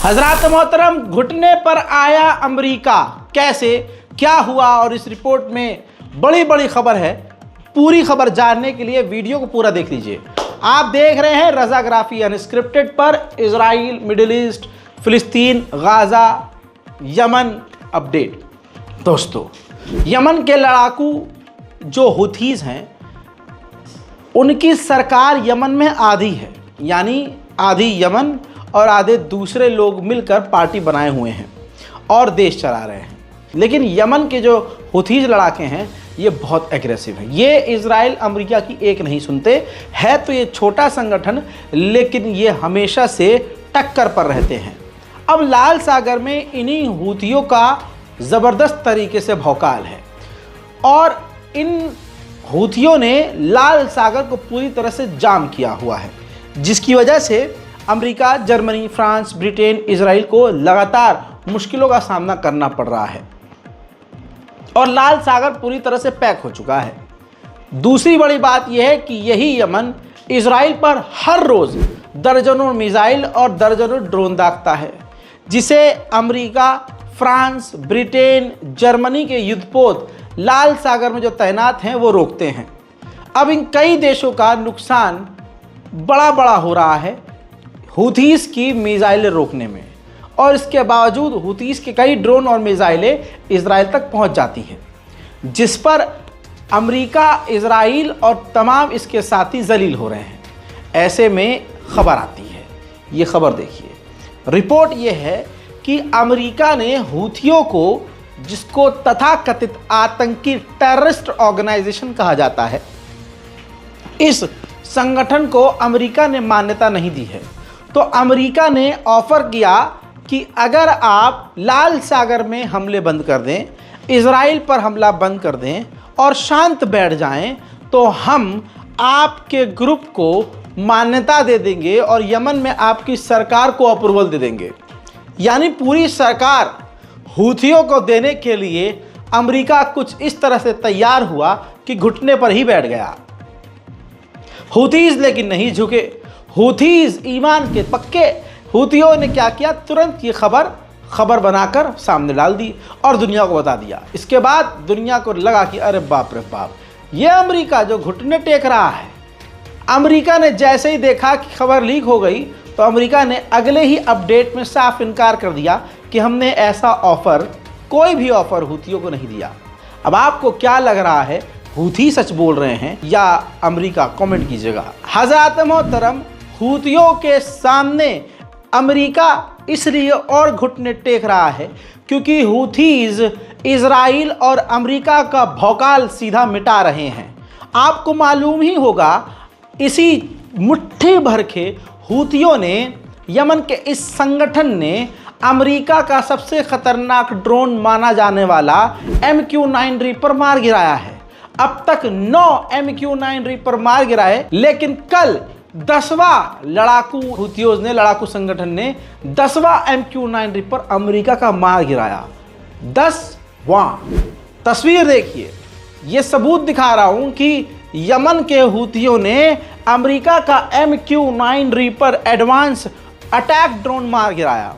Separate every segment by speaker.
Speaker 1: हजरात मोहतरम, घुटने पर आया अमेरिका, कैसे, क्या हुआ, और इस रिपोर्ट में बड़ी बड़ी खबर है। पूरी खबर जानने के लिए वीडियो को पूरा देख लीजिए। आप देख रहे हैं रज़ाग्राफी अनस्क्रिप्टेड पर इजराइल, मिडिल ईस्ट, फिलिस्तीन, गाज़ा, यमन अपडेट। दोस्तों, यमन के लड़ाकू जो हुथीज़ हैं, उनकी सरकार यमन में आधी है, यानी आधी यमन और आधे दूसरे लोग मिलकर पार्टी बनाए हुए हैं और देश चला रहे हैं। लेकिन यमन के जो हुथीज़ लड़ाके हैं ये बहुत एग्रेसिव हैं। ये इजराइल अमेरिका की एक नहीं सुनते। है तो ये छोटा संगठन, लेकिन ये हमेशा से टक्कर पर रहते हैं। अब लाल सागर में इन्हीं हुथियों का ज़बरदस्त तरीके से भौकाल है और इन हुथियों ने लाल सागर को पूरी तरह से जाम किया हुआ है, जिसकी वजह से America, Germany, France, Britain, Israel को लगातार मुश्किलों का सामना करना पड़ रहा है और लाल सागर पूरी तरह से पैक हो चुका है। दूसरी बड़ी बात यह है कि यही यमन इजराइल पर हर रोज़ दर्जनों मिसाइल और दर्जनों ड्रोन दागता है, जिसे अमेरिका, फ्रांस, ब्रिटेन, जर्मनी के युद्धपोत लाल सागर में जो तैनात हैं वो रोकते हैं। अब इन कई देशों का नुकसान बड़ा हो रहा है हुथीज़ की मिसाइलें रोकने में, और इसके बावजूद हुथीज़ के कई ड्रोन और मिसाइलें इजराइल तक पहुंच जाती हैं, जिस पर अमेरिका, इजराइल और तमाम इसके साथी जलील हो रहे हैं। ऐसे में खबर आती है, ये खबर देखिए। रिपोर्ट ये है कि अमेरिका ने हुथियों को, जिसको तथाकथित आतंकी टेररिस्ट ऑर्गेनाइजेशन कहा जाता है, इस संगठन को अमेरिका ने मान्यता नहीं दी है। तो अमेरिका ने ऑफर किया कि अगर आप लाल सागर में हमले बंद कर दें, इजराइल पर हमला बंद कर दें और शांत बैठ जाएं, तो हम आपके ग्रुप को मान्यता दे देंगे और यमन में आपकी सरकार को अप्रूवल दे देंगे। यानी पूरी सरकार हुथियों को देने के लिए अमेरिका कुछ इस तरह से तैयार हुआ कि घुटने पर ही बैठ गया। हुथीज़ लेकिन नहीं झुके। हुथीज़ ईमान के पक्के। हुथियों ने क्या किया, तुरंत ये खबर बनाकर सामने डाल दी और दुनिया को बता दिया। इसके बाद दुनिया को लगा कि अरे बाप रे बाप, ये अमेरिका जो घुटने टेक रहा है। अमेरिका ने जैसे ही देखा कि खबर लीक हो गई, तो अमेरिका ने अगले ही अपडेट में साफ इनकार कर दिया कि हमने ऐसा ऑफ़र, कोई भी ऑफ़र हुथियों को नहीं दिया। अब आपको क्या लग रहा है, हुथी सच बोल रहे हैं या अमेरिका? कमेंट कीजिएगा। हज़रात मोहतरम, हुथियों के सामने अमेरिका इसलिए और घुटने टेक रहा है क्योंकि हुथीज़ इजराइल और अमेरिका का भौकाल सीधा मिटा रहे हैं। आपको मालूम ही होगा, इसी मुट्ठी भर के हुथियों ने, यमन के इस संगठन ने अमेरिका का सबसे खतरनाक ड्रोन माना जाने वाला MQ-9 रीपर मार गिराया है। अब तक 9 MQ-9 रीपर मार गिराए, लेकिन कल 10वां लड़ाकू संगठन ने 10वां MQ-9 रीपर अमेरिका का मार गिराया। 10वां। तस्वीर देखिए, ये सबूत दिखा रहा हूं कि यमन के हुथियों ने अमेरिका का MQ-9 reaper advance attack drone मार गिराया,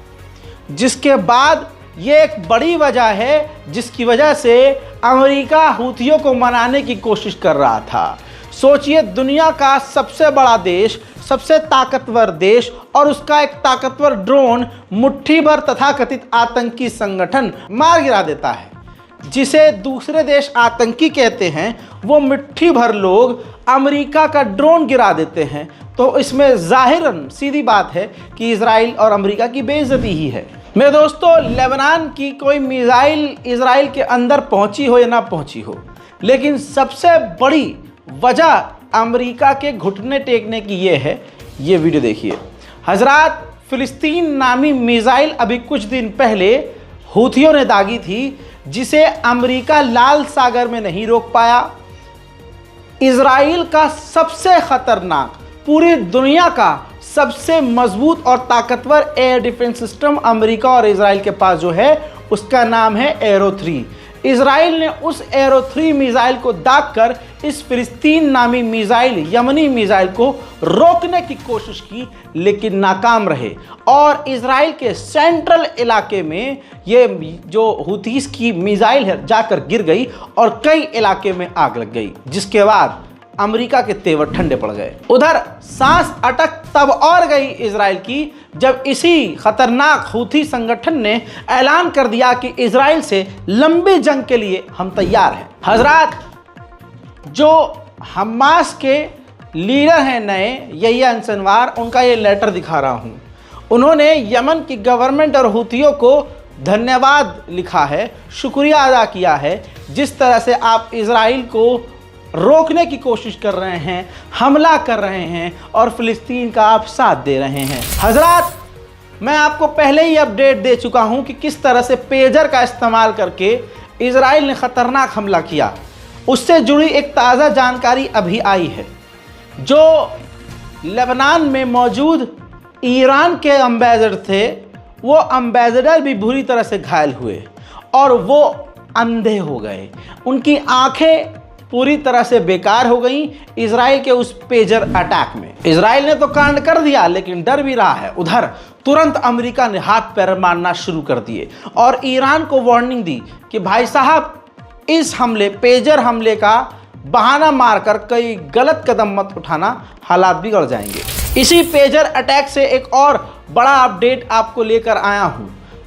Speaker 1: जिसके बाद ये एक बड़ी वजह है जिसकी वजह से अमेरिका हुथियों को मनाने की कोशिश कर रहा था। सोचिए, दुनिया का सबसे बड़ा देश, सबसे ताकतवर देश और उसका एक ताकतवर ड्रोन मुट्ठी भर तथाकथित आतंकी संगठन मार गिरा देता है। जिसे दूसरे देश आतंकी कहते हैं, वो मुट्ठी भर लोग अमेरिका का ड्रोन गिरा देते हैं। तो इसमें ज़ाहिरन सीधी बात है कि इजराइल और अमेरिका की बेइज्जती ही है। मेरे दोस्तों, लेबनान की कोई मिसाइल इजराइल के अंदर पहुंची हो या ना पहुंची हो, लेकिन सबसे बड़ी वजह अमेरिका के घुटने टेकने की ये है। ये वीडियो देखिए। हजरात, फिलिस्तीन नामी मिसाइल अभी कुछ दिन पहले हुथियों ने दागी थी, जिसे अमेरिका लाल सागर में नहीं रोक पाया। इजराइल का सबसे खतरनाक, पूरी दुनिया का सबसे मजबूत और ताकतवर एयर डिफेंस सिस्टम अमेरिका और इजराइल के पास जो है, उसका नाम है एरो 3। इजराइल ने उस एरो 3 मिसाइल को दागकर इस फिलिस्तीन नामी मिसाइल, यमनी मिसाइल को रोकने की कोशिश की, लेकिन नाकाम रहे और इजराइल के सेंट्रल इलाके में ये जो हुतीस की मिसाइल है जाकर गिर गई और कई इलाके में आग लग गई, जिसके बाद अमेरिका के तेवर ठंडे पड़ गए। उधर सांस अटक तब और गई इजराइल की जब इसी खतरनाक हूथी संगठन ने ऐलान कर दिया कि इजराइल से लंबी जंग के लिए हम तैयार हैं। हजरात, जो हमास के लीडर हैं नए यहिया सिनवार, उनका ये लेटर दिखा रहा हूं। उन्होंने यमन की गवर्नमेंट और हूथियों को धन्यवाद लिखा है, शुक्रिया अदा किया है, जिस तरह से आप इजराइल को रोकने की कोशिश कर रहे हैं, हमला कर रहे हैं और फिलिस्तीन का आप साथ दे रहे हैं। हजरात, मैं आपको पहले ही अपडेट दे चुका हूं कि किस तरह से पेजर का इस्तेमाल करके इजराइल ने खतरनाक हमला किया। उससे जुड़ी एक ताज़ा जानकारी अभी आई है। जो लेबनान में मौजूद ईरान के एम्बेसडर थे, वो एम्बेसडर भी बुरी तरह से घायल हुए और वो अंधे हो गए। उनकी आंखें पूरी तरह से बेकार हो गई इजराइल के उस पेजर अटैक में। इजराइल ने तो कांड कर दिया, लेकिन डर भी रहा है। उधर तुरंत अमेरिका ने हाथ पैर मारना शुरू कर दिए और ईरान को वार्निंग दी कि भाई साहब, इस हमले, पेजर हमले का बहाना मारकर कई गलत कदम मत उठाना, हालात बिगड़ जाएंगे। इसी पेजर अटैक से एक और बड़ा अपडेट आपको लेकर आया हूं।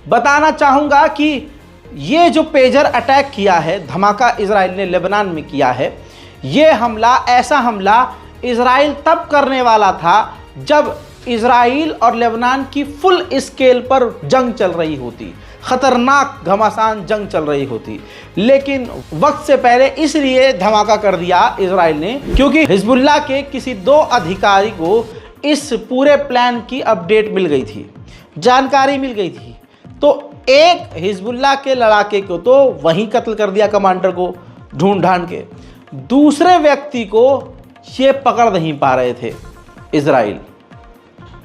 Speaker 1: बताना चाहूंगा कि ये जो पेजर अटैक किया है, धमाका इजराइल ने लेबनान में किया है, ये हमला, ऐसा हमला इजराइल तब करने वाला था जब इजराइल और लेबनान की फुल स्केल पर जंग चल रही होती, खतरनाक घमासान जंग चल रही होती। लेकिन वक्त से पहले इसलिए धमाका कर दिया इजराइल ने क्योंकि हिजबुल्लाह के किसी 2 अधिकारी को इस पूरे प्लान की अपडेट मिल गई थी, जानकारी मिल गई थी। तो एक हिजबुल्लाह के लड़ाके को तो वहीं कत्ल कर दिया, कमांडर को ढूंढ ढांड के। दूसरे व्यक्ति को ये पकड़ नहीं पा रहे थे इजराइल।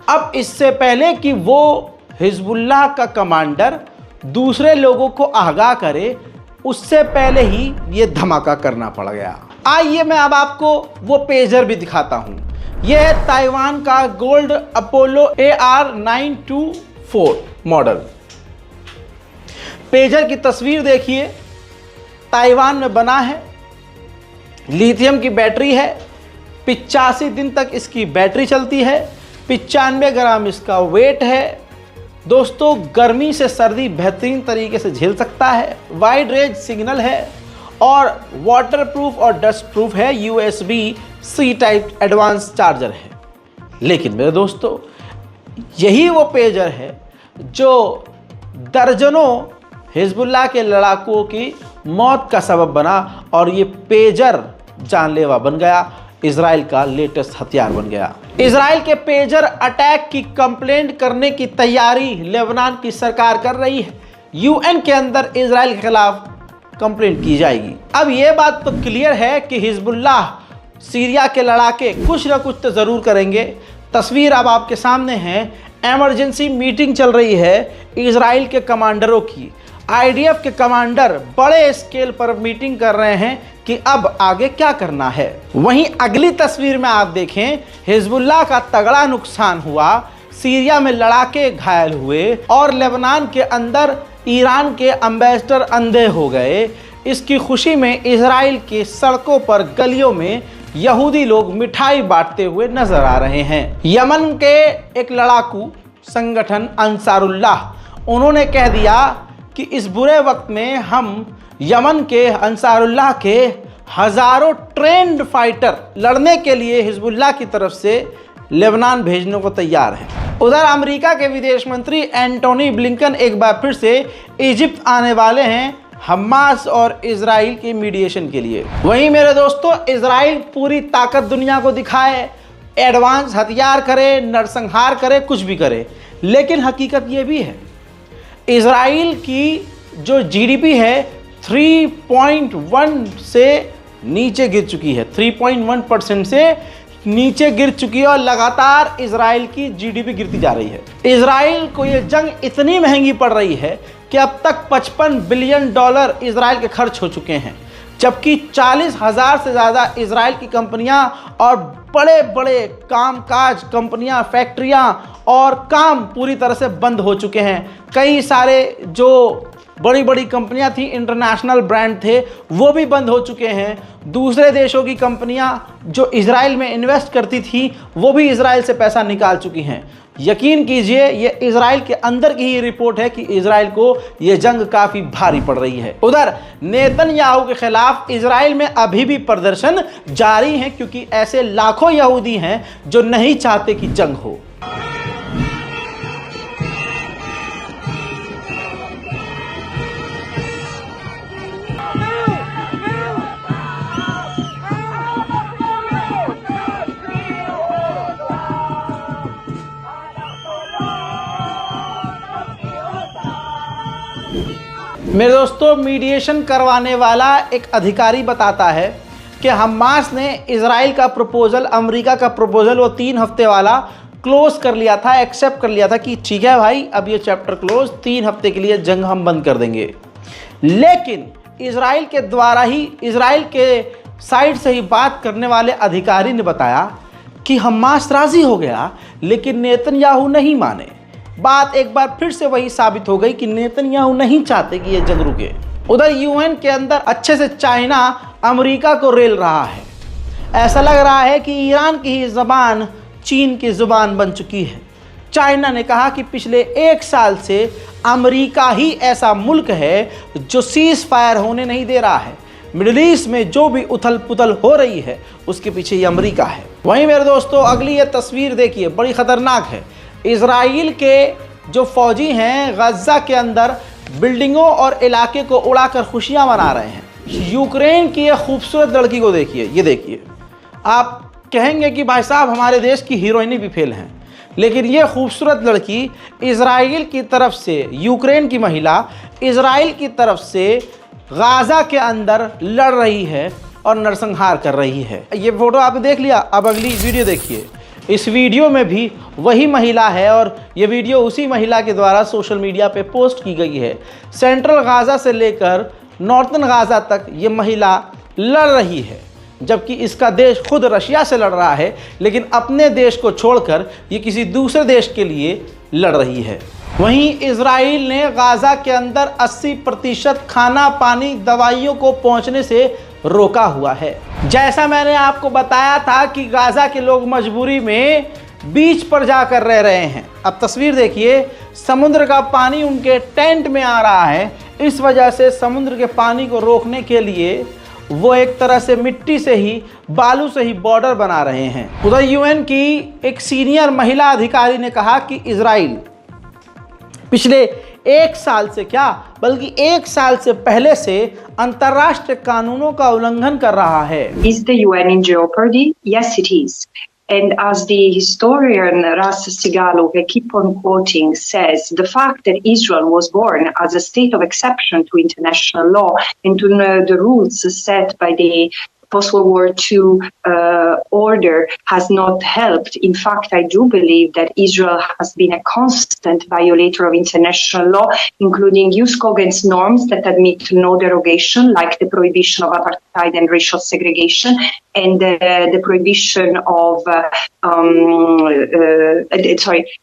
Speaker 1: अब इससे पहले कि वो हिजबुल्लाह का कमांडर दूसरे लोगों को आगाह करे, उससे पहले ही ये धमाका करना पड़ गया। आइए मैं अब आपको वो पेजर भी दिखाता हूँ। यह है ताइवान का gold Apollo AR-924 model. Pager की तस्वीर देखिए, ताइवान में बना है, लिथियम की बैटरी है, 85 दिन तक इसकी बैटरी चलती है, 95 ग्राम इसका वेट है। दोस्तों, गर्मी से सर्दी बेहतरीन तरीके से झेल सकता है, वाइड रेंज सिग्नल है और वाटरप्रूफ और डस्ट प्रूफ है, USB-C टाइप एडवांस चार्जर है। लेकिन मेरे दोस्तों, यही वो पेजर है जो दर्जनों हिजबुल्लाह के लड़ाकुओं की मौत का सबब बना और ये पेजर जानलेवा बन गया, इजराइल का लेटेस्ट हथियार बन गया। इजराइल के पेजर अटैक की कंप्लेंट करने की तैयारी लेबनान की सरकार कर रही है। UN के अंदर इजराइल के खिलाफ कंप्लेंट की जाएगी। अब ये बात तो क्लियर है कि हिजबुल्लाह, सीरिया के लड़ाके कुछ ना कुछ तो ज़रूर करेंगे। तस्वीर अब आपके सामने है, एमरजेंसी मीटिंग चल रही है इजराइल के कमांडरों की। IDF के कमांडर बड़े स्केल पर मीटिंग कर रहे हैं कि अब आगे क्या करना है। वहीं अगली तस्वीर में आप देखें, हिजबुल्लाह का तगड़ा नुकसान हुआ, सीरिया में लड़ाके घायल हुए और लेबनान के अंदर ईरान के एम्बेसडर अंधे हो गए। इसकी खुशी में इजराइल के सड़कों पर, गलियों में यहूदी लोग मिठाई बांटते हुए नजर आ रहे हैं। यमन के एक लड़ाकू संगठन अंसारुल्लाह, उन्होंने कह दिया कि इस बुरे वक्त में हम यमन के अंसारुल्लाह के हजारों ट्रेंड फाइटर लड़ने के लिए हिजबुल्लाह की तरफ से लेबनान भेजने को तैयार हैं। उधर अमेरिका के विदेश मंत्री एंटोनी ब्लिंकन एक बार फिर से इजिप्ट आने वाले हैं हमास और इजराइल के मीडिएशन के लिए। वहीं मेरे दोस्तों, इजराइल पूरी ताकत दुनिया को दिखाए, एडवांस हथियार करे, नरसंहार करे, कुछ भी करे, लेकिन हकीकत ये भी है इजराइल की जो GDP है 3.1 से नीचे गिर चुकी है, 3.1% से नीचे गिर चुकी है और लगातार इजराइल की GDP गिरती जा रही है। इजराइल को ये जंग इतनी महंगी पड़ रही है कि अब तक $55 बिलियन इजराइल के खर्च हो चुके हैं। जबकि 40,000 से ज़्यादा इजराइल की कंपनियां और बड़े बड़े कामकाज कंपनियां, फैक्ट्रियां और काम पूरी तरह से बंद हो चुके हैं। कई सारे जो बड़ी बड़ी कंपनियां थी, इंटरनेशनल ब्रांड थे, वो भी बंद हो चुके हैं। दूसरे देशों की कंपनियां जो इजराइल में इन्वेस्ट करती थी वो भी इजराइल से पैसा निकाल चुकी हैं। यकीन कीजिए ये इजराइल के अंदर की ही रिपोर्ट है कि इजराइल को ये जंग काफ़ी भारी पड़ रही है। उधर नेतन्याहू के खिलाफ इजराइल में अभी भी प्रदर्शन जारी है, क्योंकि ऐसे लाखों यहूदी हैं जो नहीं चाहते कि जंग हो। मेरे दोस्तों, मीडिएशन करवाने वाला एक अधिकारी बताता है कि हमास ने इजराइल का प्रपोजल, अमेरिका का प्रपोजल, वो 3 हफ्ते वाला क्लोज कर लिया था, एक्सेप्ट कर लिया था कि ठीक है भाई, अब ये चैप्टर क्लोज, 3 हफ्ते के लिए जंग हम बंद कर देंगे। लेकिन इजराइल के द्वारा ही, इजराइल के साइड से ही बात करने वाले अधिकारी ने बताया कि हमास राजी हो गया, लेकिन नेतन्याहू नहीं माने। बात एक बार फिर से वही साबित हो गई कि नेतन्याहू नहीं चाहते कि ये जंग रुके। उधर यूएन के अंदर अच्छे से चाइना अमेरिका को रेल रहा है। ऐसा लग रहा है कि ईरान की ही ज़बान चीन की ज़ुबान बन चुकी है। चाइना ने कहा कि पिछले 1 साल से अमेरिका ही ऐसा मुल्क है जो सीज़ फायर होने नहीं दे रहा है। मिडिल ईस्ट में जो भी उथल पुथल हो रही है उसके पीछे ये अमेरिका है। वहीं मेरे दोस्तों, अगली ये तस्वीर देखिए, बड़ी ख़तरनाक है। इजराइल के जो फौजी हैं गज़ा के अंदर बिल्डिंगों और इलाके को उड़ाकर खुशियां मना रहे हैं। यूक्रेन की एक खूबसूरत लड़की को देखिए, ये देखिए। आप कहेंगे कि भाई साहब हमारे देश की हीरोइनें भी फेल हैं, लेकिन ये खूबसूरत लड़की इजराइल की तरफ से, यूक्रेन की महिला इजराइल की तरफ से गाज़ा के अंदर लड़ रही है और नरसंहार कर रही है। ये फोटो आपने देख लिया, अब अगली वीडियो देखिए। इस वीडियो में भी वही महिला है और ये वीडियो उसी महिला के द्वारा सोशल मीडिया पे पोस्ट की गई है। सेंट्रल गाज़ा से लेकर नॉर्थन गाज़ा तक ये महिला लड़ रही है, जबकि इसका देश खुद रशिया से लड़ रहा है, लेकिन अपने देश को छोड़कर ये किसी दूसरे देश के लिए लड़ रही है। वहीं इजराइल ने गाज़ा के अंदर 80% खाना, पानी, दवाइयों को पहुंचने से रोका हुआ है। जैसा मैंने आपको बताया था कि गाज़ा के लोग मजबूरी में बीच पर जाकर रह रहे हैं। अब तस्वीर देखिए, समुद्र का पानी उनके टेंट में आ रहा है। इस वजह से समुद्र के पानी को रोकने के लिए वो एक तरह से मिट्टी से ही, बालू से ही बॉर्डर बना रहे हैं। उधर यूएन की एक सीनियर महिला अधिकारी ने कहा कि इजराइल पिछले 1 साल से क्या, बल्कि 1 साल से पहले से अंतर्राष्ट्रीय कानूनों का उल्लंघन कर रहा है।
Speaker 2: Is the UN in jeopardy? Yes, it is. And as the historian Ras Sigalu, I keep on quoting, says, the fact that Israel was born as a state of exception to international law and to the rules set by the post-World War II order has not helped. In fact, I do believe that Israel has been a constant violator of international law, including USCOGAN's norms that admit no derogation, like the prohibition of apartheid and racial segregation, and the prohibition of,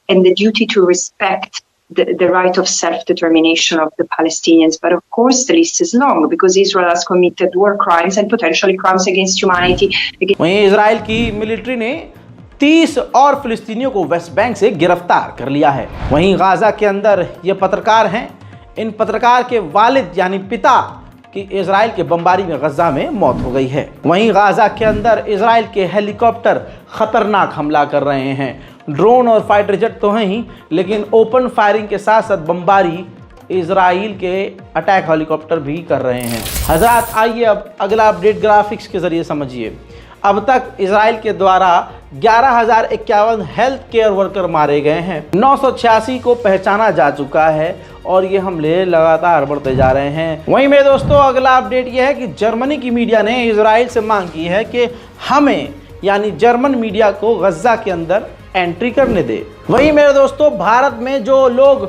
Speaker 2: and the duty to respect the right of self-determination of the Palestinians. But of course, the list is long because Israel has committed war crimes and potentially crimes against humanity.
Speaker 1: वहीं Israel की military ने 30 और फिलिस्तीनियों को West Bank से गिरफ्तार कर लिया है। वहीं गाज़ा के अंदर ये पत्रकार हैं, इन पत्रकार के वालिद यानी पिता की इजराइल के बमबारी में गज़ा में मौत हो गई है। वहीं गाज़ा के अंदर इजराइल के हेलीकॉप्टर खतरनाक हमला कर रहे हैं। ड्रोन और फाइटर जेट तो हैं ही, लेकिन ओपन फायरिंग के साथ साथ बमबारी इजराइल के अटैक हेलीकॉप्टर भी कर रहे हैं। हजरात, आइए अब अगला अपडेट ग्राफिक्स के ज़रिए समझिए। अब तक इजराइल के द्वारा 11,051 हेल्थ केयर वर्कर मारे गए हैं, 986 को पहचाना जा चुका है और ये हमले लगातार बढ़ते जा रहे हैं। वहीं मेरे दोस्तों, अगला अपडेट ये है कि जर्मनी की मीडिया ने इजराइल से मांग की है कि हमें यानी जर्मन मीडिया को गज़ा के अंदर एंट्री करने दे। वहीं मेरे दोस्तों, भारत में जो लोग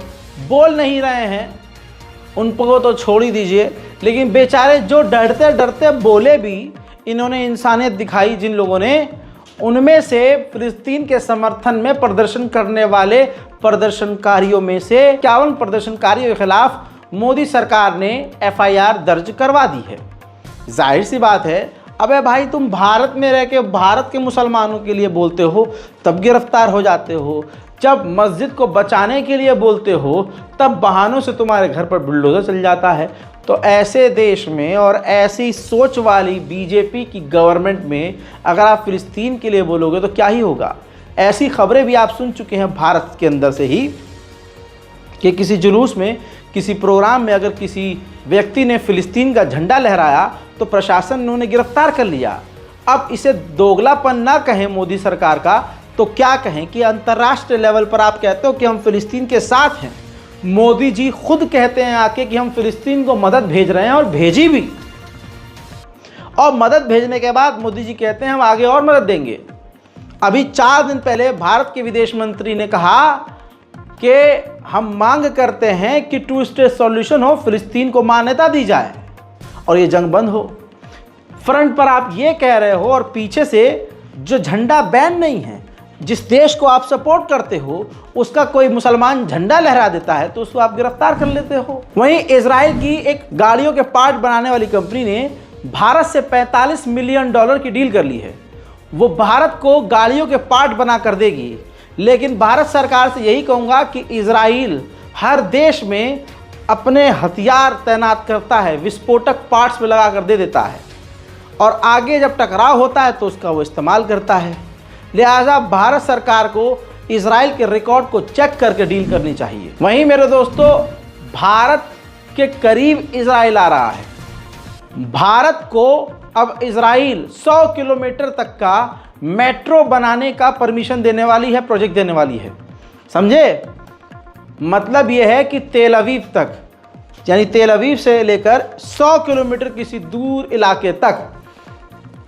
Speaker 1: बोल नहीं रहे हैं उनको तो छोड़ ही दीजिए, लेकिन बेचारे जो डरते डरते बोले भी, इन्होंने इंसानियत दिखाई जिन लोगों ने, उनमें से फिलिस्तीन के समर्थन में प्रदर्शन करने वाले प्रदर्शनकारियों में से 51 प्रदर्शनकारियों के खिलाफ मोदी सरकार ने एफआईआर दर्ज करवा दी है। जाहिर सी बात है, अबे भाई तुम भारत में रह के भारत के मुसलमानों के लिए बोलते हो तब गिरफ्तार हो जाते हो, जब मस्जिद को बचाने के लिए बोलते हो तब बहानों से तुम्हारे घर पर बुलडोजर चल जाता है। तो ऐसे देश में और ऐसी सोच वाली बीजेपी की गवर्नमेंट में अगर आप फिलिस्तीन के लिए बोलोगे तो क्या ही होगा। ऐसी खबरें भी आप सुन चुके हैं भारत के अंदर से ही कि किसी जुलूस में, किसी प्रोग्राम में अगर किसी व्यक्ति ने फिलिस्तीन का झंडा लहराया तो प्रशासन ने उन्हें गिरफ्तार कर लिया। अब इसे दोगलापन ना कहें मोदी सरकार का तो क्या कहें कि अंतर्राष्ट्रीय लेवल पर आप कहते हो कि हम फिलिस्तीन के साथ हैं। मोदी जी खुद कहते हैं आके कि हम फिलिस्तीन को मदद भेज रहे हैं और भेजी भी, और मदद भेजने के बाद मोदी जी कहते हैं हम आगे और मदद देंगे। अभी 4 दिन पहले भारत के विदेश मंत्री ने कहा कि हम मांग करते हैं कि 2 स्टेट सॉल्यूशन हो, फिलिस्तीन को मान्यता दी जाए और ये जंग बंद हो। फ्रंट पर आप ये कह रहे हो और पीछे से जो झंडा बैन नहीं है, जिस देश को आप सपोर्ट करते हो उसका कोई मुसलमान झंडा लहरा देता है तो उसको आप गिरफ्तार कर लेते हो। वहीं इजराइल की एक गाड़ियों के पार्ट बनाने वाली कंपनी ने भारत से $45 मिलियन की डील कर ली है। वो भारत को गाड़ियों के पार्ट बना कर देगी, लेकिन भारत सरकार से यही कहूँगा कि इजराइल हर देश में अपने हथियार तैनात करता है, विस्फोटक पार्ट्स में लगा कर दे देता है और आगे जब टकराव होता है तो उसका वो इस्तेमाल करता है। लिहाजा भारत सरकार को इजराइल के रिकॉर्ड को चेक करके डील करनी चाहिए। वहीं मेरे दोस्तों, भारत के करीब इजराइल आ रहा है। भारत को अब इजराइल 100 किलोमीटर तक का मेट्रो बनाने का परमिशन देने वाली है, प्रोजेक्ट देने वाली है। समझे? मतलब यह है कि तेल अवीव तक, यानी तेल अवीव से लेकर 100 किलोमीटर किसी दूर इलाके तक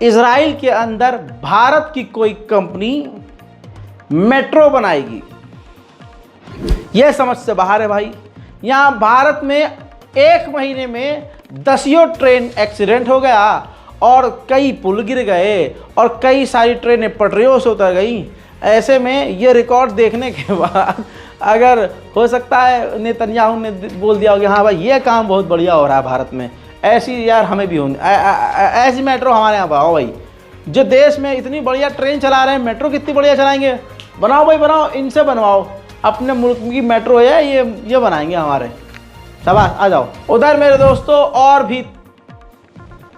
Speaker 1: इजराइल के अंदर भारत की कोई कंपनी मेट्रो बनाएगी। यह समझ से बाहर है भाई। यहाँ भारत में 1 महीने में 10 ट्रेन एक्सीडेंट हो गया और कई पुल गिर गए और कई सारी ट्रेनें पटरियों से उतर गई। ऐसे में ये रिकॉर्ड देखने के बाद अगर हो सकता है नेतन्याहू ने बोल दिया हो कि हाँ भाई ये काम बहुत बढ़िया हो रहा है भारत में, ऐसी यार हमें भी होनी, ऐसी मेट्रो हमारे यहाँ बनाओ भाई। जो देश में इतनी बढ़िया ट्रेन चला रहे हैं, मेट्रो कितनी बढ़िया चलाएंगे, बनाओ भाई बनाओ, इनसे बनवाओ। अपने मुल्क की मेट्रो है ये बनाएंगे हमारे। शाबाश, आ जाओ। उधर मेरे दोस्तों और भी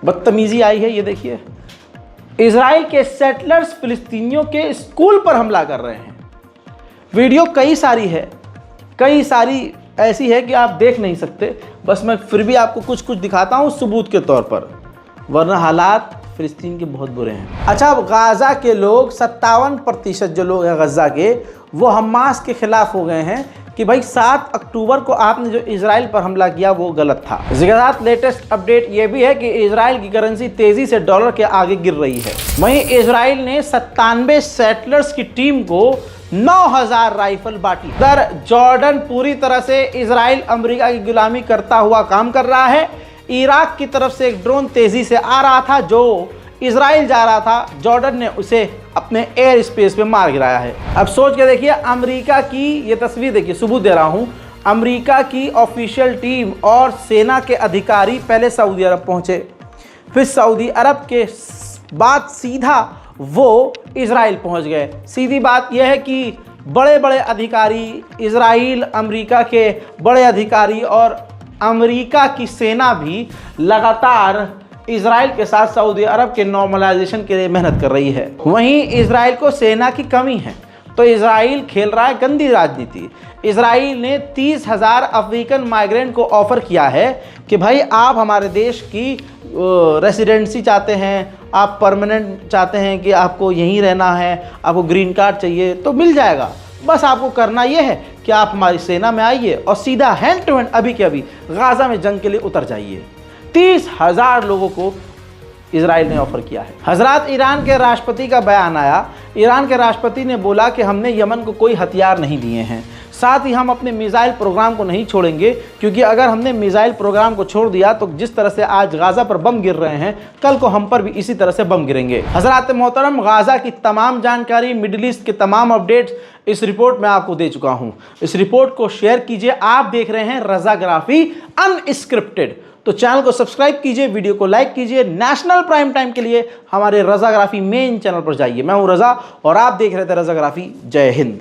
Speaker 1: बदतमीजी आई है। ये देखिए, इजराइल के सेटलर्स फिलिस्तीनियों के स्कूल पर हमला कर रहे हैं। वीडियो कई सारी ऐसी है कि आप देख नहीं सकते, बस मैं फिर भी आपको कुछ कुछ दिखाता हूँ सबूत के तौर पर, वरना हालात फिलिस्तीन के बहुत बुरे हैं। अच्छा, अब गाज़ा के लोग 57% जो लोग हैं गज़ा के, वो हमास के खिलाफ हो गए हैं कि भाई 7 अक्टूबर को आपने जो इजराइल पर हमला किया वो गलत था। इसके साथ लेटेस्ट अपडेट ये भी है कि इजराइल की करेंसी तेजी से डॉलर के आगे गिर रही है। वहीं इजराइल ने 97 सेटलर्स की टीम को 9000 राइफल बांटी। इधर जॉर्डन पूरी तरह से इजराइल अमेरिका की गुलामी करता हुआ काम कर रहा है। इराक की तरफ से एक ड्रोन तेजी से आ रहा था जो इजराइल जा रहा था, जॉर्डन ने उसे अपने एयर स्पेस पे मार गिराया है। अब सोच के देखिए, अमेरिका की ये तस्वीर देखिए, सबूत दे रहा हूं। अमेरिका की ऑफिशियल टीम और सेना के अधिकारी पहले सऊदी अरब पहुंचे, फिर सऊदी अरब के बाद सीधा वो इजराइल पहुंच गए। सीधी बात यह है कि बड़े बड़े अधिकारी, इजराइल अमेरिका के बड़े अधिकारी और अमेरिका की सेना भी लगातार इजराइल के साथ सऊदी अरब के नॉर्मलाइजेशन के लिए मेहनत कर रही है। वहीं इजराइल को सेना की कमी है, तो इजराइल खेल रहा है गंदी राजनीति। इजराइल ने 30,000 अफ्रीकन माइग्रेंट को ऑफर किया है कि भाई आप हमारे देश की रेसिडेंसी चाहते हैं, आप परमानेंट चाहते हैं कि आपको यहीं रहना है, आपको ग्रीन कार्ड चाहिए तो मिल जाएगा। बस आपको करना यह है कि आप हमारी सेना में आइए और सीधा हैंड टू हैंड अभी के अभी गाज़ा में जंग के लिए उतर जाइए। 30,000 लोगों को इजराइल ने ऑफर किया है। हजरात, ईरान के राष्ट्रपति का बयान आया। ईरान के राष्ट्रपति ने बोला कि हमने यमन को कोई हथियार नहीं दिए हैं, साथ ही हम अपने मिसाइल प्रोग्राम को नहीं छोड़ेंगे, क्योंकि अगर हमने मिसाइल प्रोग्राम को छोड़ दिया तो जिस तरह से आज गाज़ा पर बम गिर रहे हैं, कल को हम पर भी इसी तरह से बम गिरेंगे। हज़रात मोहतरम, गाज़ा की तमाम जानकारी, मिडिल ईस्ट के तमाम अपडेट्स इस रिपोर्ट में आपको दे चुका हूं। इस रिपोर्ट को शेयर कीजिए। आप देख रहे हैं रज़ाग्राफी अनस्क्रिप्टेड। तो चैनल को सब्सक्राइब कीजिए, वीडियो को लाइक कीजिए। नेशनल प्राइम टाइम के लिए हमारे रज़ाग्राफी मेन चैनल पर जाइए। मैं हूं रज़ा और आप देख रहे थे रज़ाग्राफी। जय हिंद।